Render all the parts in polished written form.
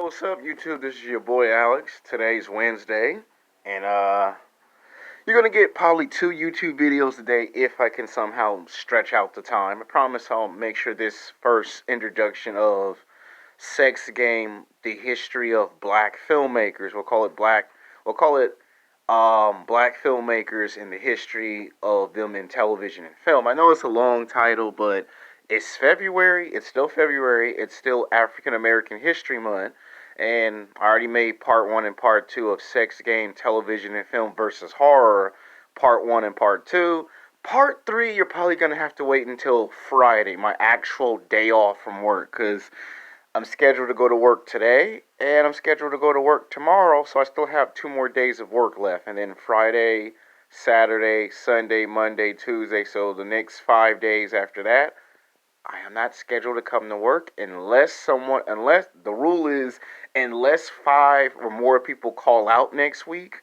what's up, YouTube? This is your boy Alex. Today's Wednesday, and you're gonna get probably two YouTube videos today if I can somehow stretch out the time. I promise I'll make sure this first introduction of Sex Game, the history of black filmmakers. We'll call it black filmmakers and the history of them in television and film. I know it's a long title, but it's February. It's still February. It's still African American History Month. And I already made part one and part two of Sex Game, Television and Film versus Horror, part one and part two. Part three, you're probably going to have to wait until Friday, my actual day off from work, because I'm scheduled to go to work today, and I'm scheduled to go to work tomorrow, so I still have 2 more days of work left. And then Friday, Saturday, Sunday, Monday, Tuesday, so the next 5 days after that, I am not scheduled to come to work unless the rule is, unless five or more people call out next week,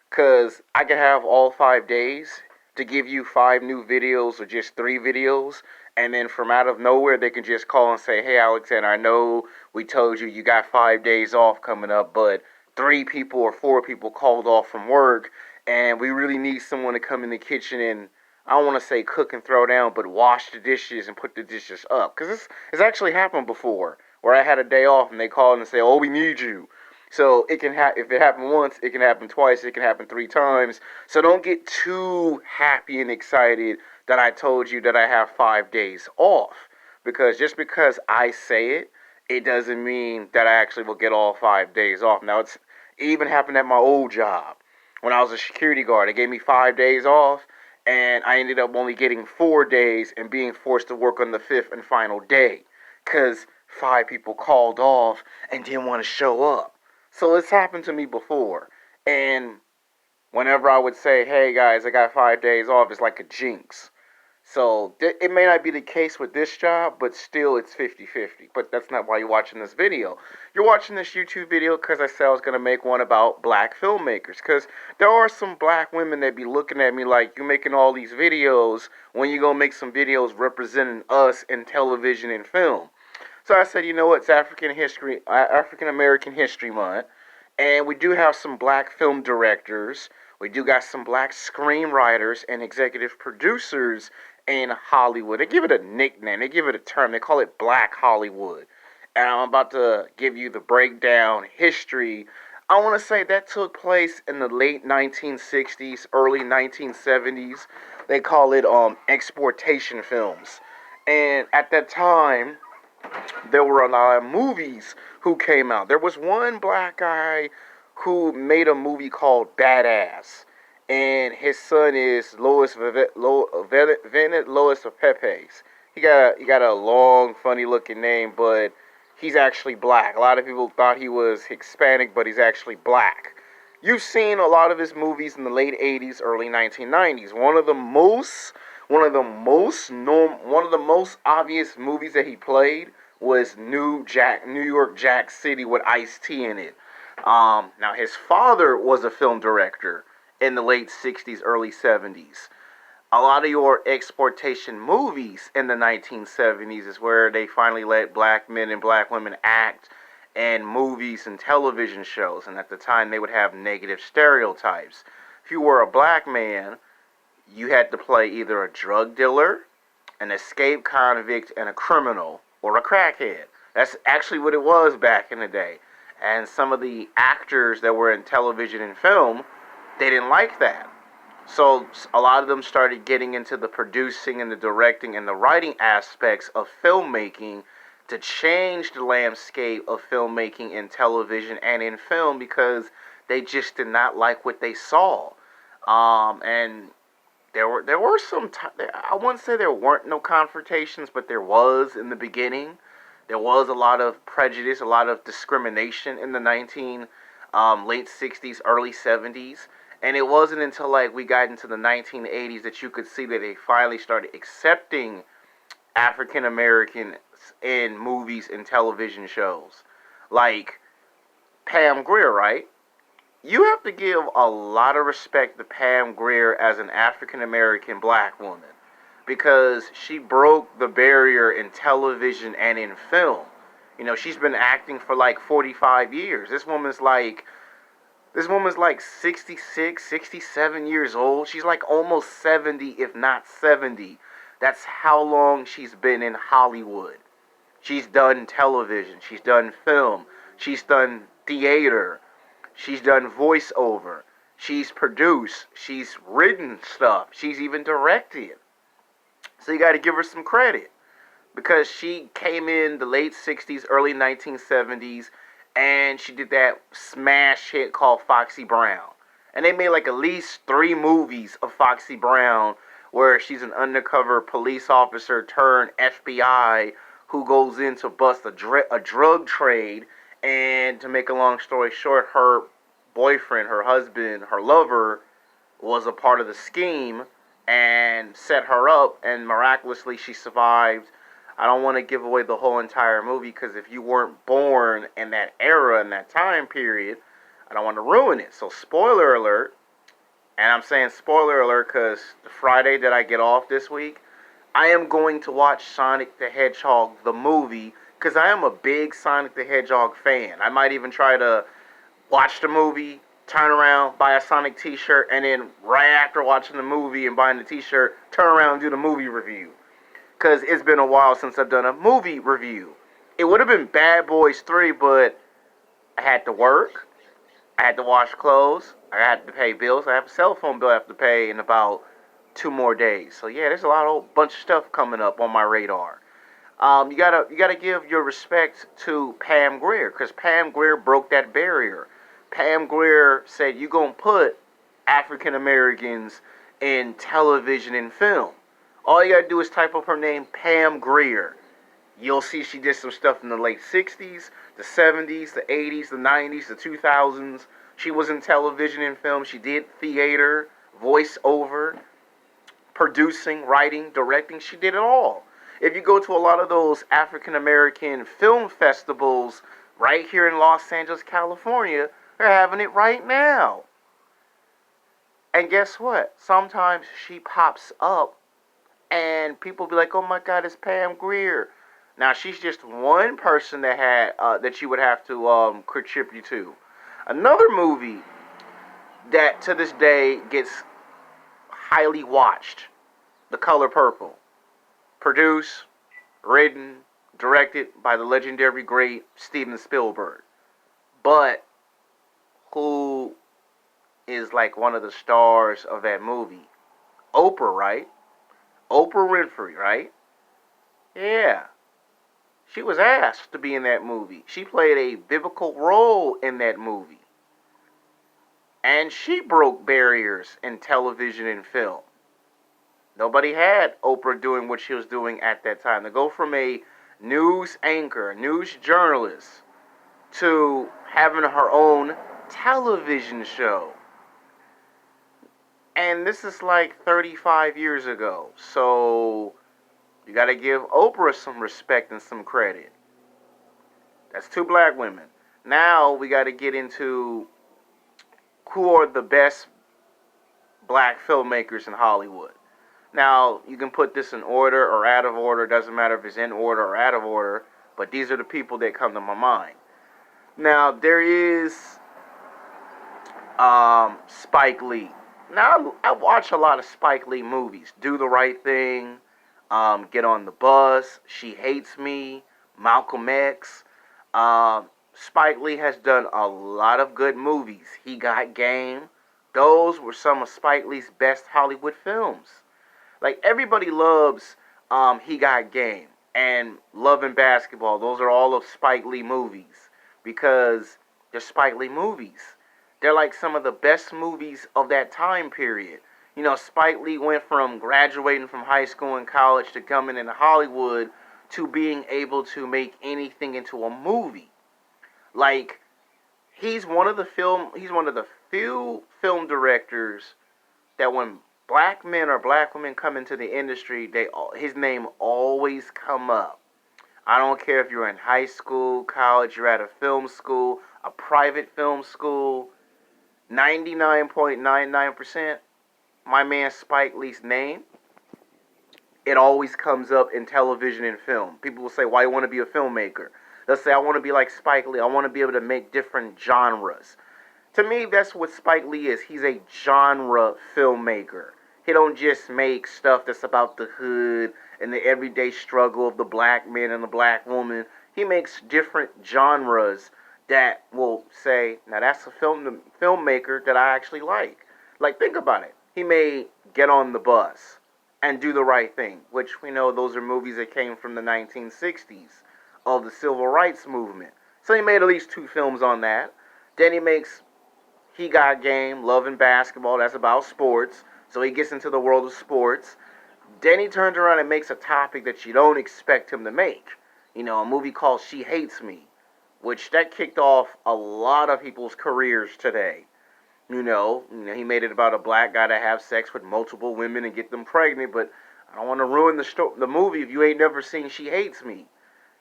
because I can have all 5 days to give you five new videos or just three videos. And then from out of nowhere, they can just call and say, hey, Alexander, I know we told you got 5 days off coming up, but three people or four people called off from work, and we really need someone to come in the kitchen and, I don't want to say cook and throw down, but wash the dishes and put the dishes up. Because it's actually happened before, where I had a day off and they called and say, oh, we need you. So it can if it happened once, it can happen twice, it can happen 3 times. So don't get too happy and excited that I told you that I have 5 days off. Because just because I say it, it doesn't mean that I actually will get all 5 days off. Now, it even happened at my old job. When I was a security guard, they gave me 5 days off, and I ended up only getting 4 days and being forced to work on the fifth and final day. Because five people called off and didn't want to show up. So it's happened to me before. And whenever I would say, hey guys, I got 5 days off, it's like a jinx. So it may not be the case with this job, but still it's 50-50. But that's not why you're watching this video. You're watching this YouTube video because I said I was going to make one about black filmmakers. Because there are some black women that be looking at me like, you're making all these videos when you going to make some videos representing us in television and film. So I said, you know what, it's African American History Month, and we do have some black film directors. We do got some black screenwriters and executive producers in Hollywood. They give it a nickname. They give it a term. They call it Black Hollywood. And I'm about to give you the breakdown history. I want to say that took place in the late 1960s, early 1970s. They call it exportation films. And at that time, there were a lot of movies who came out. There was one black guy who made a movie called Badass, and his son is Venet Lois of Pepes. He got a long, funny looking name, but he's actually black. A lot of people thought he was Hispanic, but he's actually black. You've seen a lot of his movies in the late 80s, early 1990s. One of the most obvious movies that he played was New York Jack City with Ice-T in it. Now his father was a film director in the late 60s, early 70s. A lot of your exportation movies in the 1970s is where they finally let black men and black women act in movies and television shows. And at the time, they would have negative stereotypes. If you were a black man, you had to play either a drug dealer, an escaped convict, and a criminal, or a crackhead. That's actually what it was back in the day. And some of the actors that were in television and film, they didn't like that. So a lot of them started getting into the producing and the directing and the writing aspects of filmmaking to change the landscape of filmmaking in television and in film, because they just did not like what they saw. And there were some I wouldn't say there weren't no confrontations, but there was in the beginning. There was a lot of prejudice, a lot of discrimination in the late 60s, early 70s. And it wasn't until like we got into the 1980s that you could see that they finally started accepting African Americans in movies and television shows. Like Pam Grier, right? You have to give a lot of respect to Pam Grier as an African American black woman, because she broke the barrier in television and in film. You know, she's been acting for like 45 years. This woman's like 66, 67 years old. She's like almost 70, if not 70. That's how long she's been in Hollywood. She's done television, she's done film, she's done theater, she's done voiceover, she's produced, she's written stuff, she's even directed. So you got to give her some credit because she came in the late 60s, early 1970s, and she did that smash hit called Foxy Brown. And they made like at least 3 movies of Foxy Brown where she's an undercover police officer turned FBI who goes in to bust a drug trade. And to make a long story short, her boyfriend, her husband, her lover was a part of the scheme and set her up, and miraculously she survived. I don't want to give away the whole entire movie because if you weren't born in that era, in that time period, I don't want to ruin it. So, spoiler alert, and I'm saying spoiler alert because the Friday that I get off this week, I am going to watch Sonic the Hedgehog, the movie, because I am a big Sonic the Hedgehog fan. I might even try to watch the movie, turn around, buy a Sonic t-shirt, and then right after watching the movie and buying the t-shirt, turn around and do the movie review. Because it's been a while since I've done a movie review. It would have been Bad Boys 3, but I had to work, I had to wash clothes, I had to pay bills, I have a cell phone bill I have to pay in about 2 more days. So yeah, there's a bunch of stuff coming up on my radar. You gotta give your respect to Pam Grier, because Pam Grier broke that barrier. Pam Grier said you gonna put African Americans in television and film. All you gotta do is type up her name, Pam Grier. You'll see she did some stuff in the late 60s, the 70s, the 80s, the 90s, the 2000s. She was in television and film. She did theater, voiceover, producing, writing, directing. She did it all. If you go to a lot of those African American film festivals right here in Los Angeles, California, they're having it right now. And guess what? Sometimes she pops up and people be like, "Oh my God, it's Pam Grier." Now she's just one person that you would have to contribute to. Another movie that to this day gets highly watched, The Color Purple, produced, written, directed by the legendary great Steven Spielberg. But who is like one of the stars of that movie? Oprah, right? Oprah Winfrey, right? Yeah. She was asked to be in that movie. She played a biblical role in that movie. And she broke barriers in television and film. Nobody had Oprah doing what she was doing at that time. To go from a news anchor, news journalist, to having her own television show. And this is like 35 years ago. So you got to give Oprah some respect and some credit. That's 2 black women. Now we got to get into who are the best black filmmakers in Hollywood. Now, you can put this in order or out of order. Doesn't matter if it's in order or out of order. But these are the people that come to my mind. Now, there is Spike Lee. Now, I watch a lot of Spike Lee movies. Do the Right Thing, Get on the Bus, She Hates Me, Malcolm X. Spike Lee has done a lot of good movies. He Got Game. Those were some of Spike Lee's best Hollywood films. Like, everybody loves He Got Game and Love and Basketball. Those are all of Spike Lee movies because they're Spike Lee movies. They're like some of the best movies of that time period. You know, Spike Lee went from graduating from high school and college to coming into Hollywood to being able to make anything into a movie. Like, he's one of the few film directors that when black men or black women come into the industry, his name always come up. I don't care if you're in high school, college, you're at a film school, a private film school. 99.99%, my man Spike Lee's name, it always comes up in television and film. People will say, why you want to be a filmmaker? Let's say I want to be like Spike Lee. I want to be able to make different genres. To me, that's what Spike Lee is. He's a genre filmmaker. He don't just make stuff that's about the hood and the everyday struggle of the black man and the black woman. He makes different genres that will say, now that's a filmmaker that I actually like. Like, think about it. He made Get on the Bus and Do the Right Thing, which we know those are movies that came from the 1960s of the civil rights movement. So he made at least 2 films on that. Then he makes He Got Game, Love and Basketball. That's about sports. So he gets into the world of sports. Then he turns around and makes a topic that you don't expect him to make. You know, a movie called She Hates Me, which that kicked off a lot of people's careers today. He made it about a black guy that have sex with multiple women and get them pregnant, but I don't want to ruin the movie if you ain't never seen She Hates Me.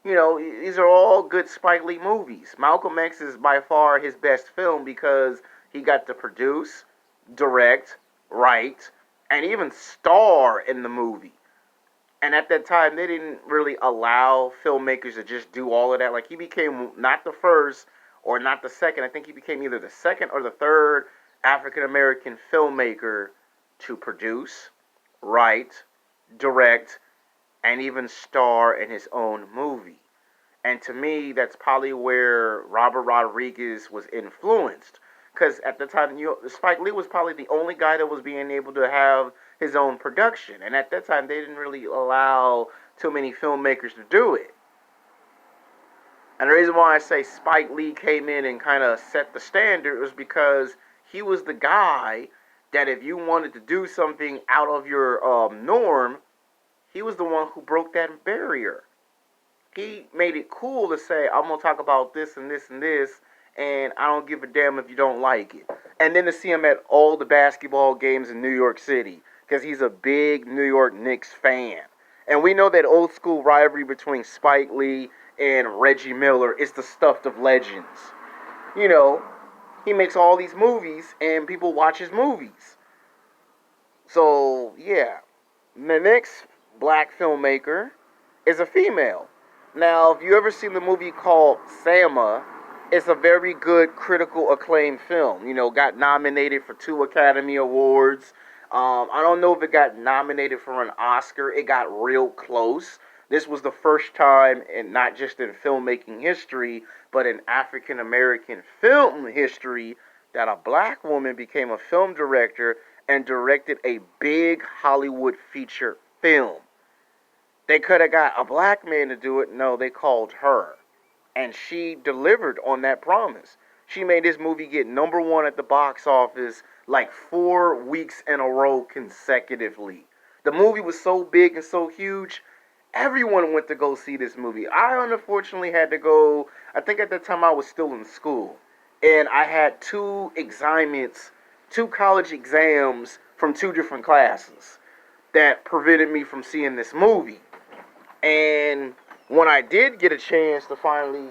These are all good Spike Lee movies. Malcolm X is by far his best film because he got to produce, direct, write, and even star in the movie. And at that time, they didn't really allow filmmakers to just do all of that. Like, he became not the first or not the second. I think he became either the second or the third African American filmmaker to produce, write, direct, and even star in his own movie. And to me, that's probably where Robert Rodriguez was influenced. Because at the time, Spike Lee was probably the only guy that was being able to have his own production. And at that time, they didn't really allow too many filmmakers to do it. And the reason why I say Spike Lee came in and kind of set the standard was because he was the guy that if you wanted to do something out of your norm, he was the one who broke that barrier. He made it cool to say, I'm going to talk about this and this and this, and I don't give a damn if you don't like it. And then to see him at all the basketball games in New York City, because he's a big New York Knicks fan. And we know that old school rivalry between Spike Lee and Reggie Miller is the stuff of legends. He makes all these movies, and people watch his movies. So, yeah. The next black filmmaker is a female. Now, if you ever seen the movie called Selma, it's a very good critical acclaimed film. Got nominated for 2 Academy Awards. I don't know if it got nominated for an Oscar. It got real close. This was the first time, and not just in filmmaking history, but in African American film history, that a black woman became a film director and directed a big Hollywood feature film. They could have got a black man to do it. No, they called her. And she delivered on that promise. She made this movie get #1 at the box office like 4 weeks in a row consecutively. The movie was so big and so huge, everyone went to go see this movie. I unfortunately had to go, I think at the time I was still in school. And I had 2 assignments, 2 college exams from 2 different classes that prevented me from seeing this movie. And when I did get a chance to finally